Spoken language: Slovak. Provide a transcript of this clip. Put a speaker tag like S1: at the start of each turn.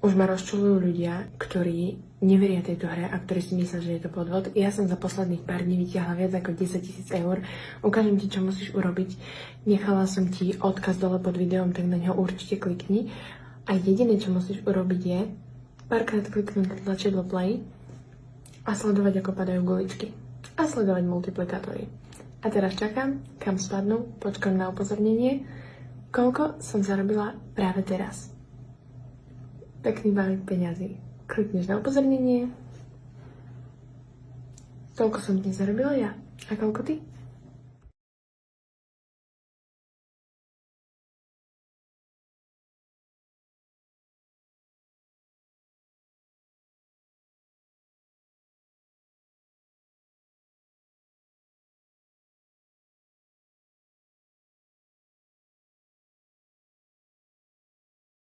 S1: Už ma rozčulujú ľudia, ktorí neveria tejto hre a ktorí si myslia, že je to podvod. Ja som za posledných pár dní vytiahla viac ako 10 000 eur. Ukážem ti, čo musíš urobiť. Nechala som ti odkaz dole pod videom, tak na ňo určite klikni. A jediné, čo musíš urobiť je párkrát kliknúť na tlačidlo play a sledovať, ako padajú guličky. A sledovať multiplikátory. A teraz čakám, kam spadnú, počkám na upozornenie, koľko som zarobila práve teraz. Pekný balík peňazí. Klikneš na upozornenie. Toľko som dnes zarobila ja. A koľko ty?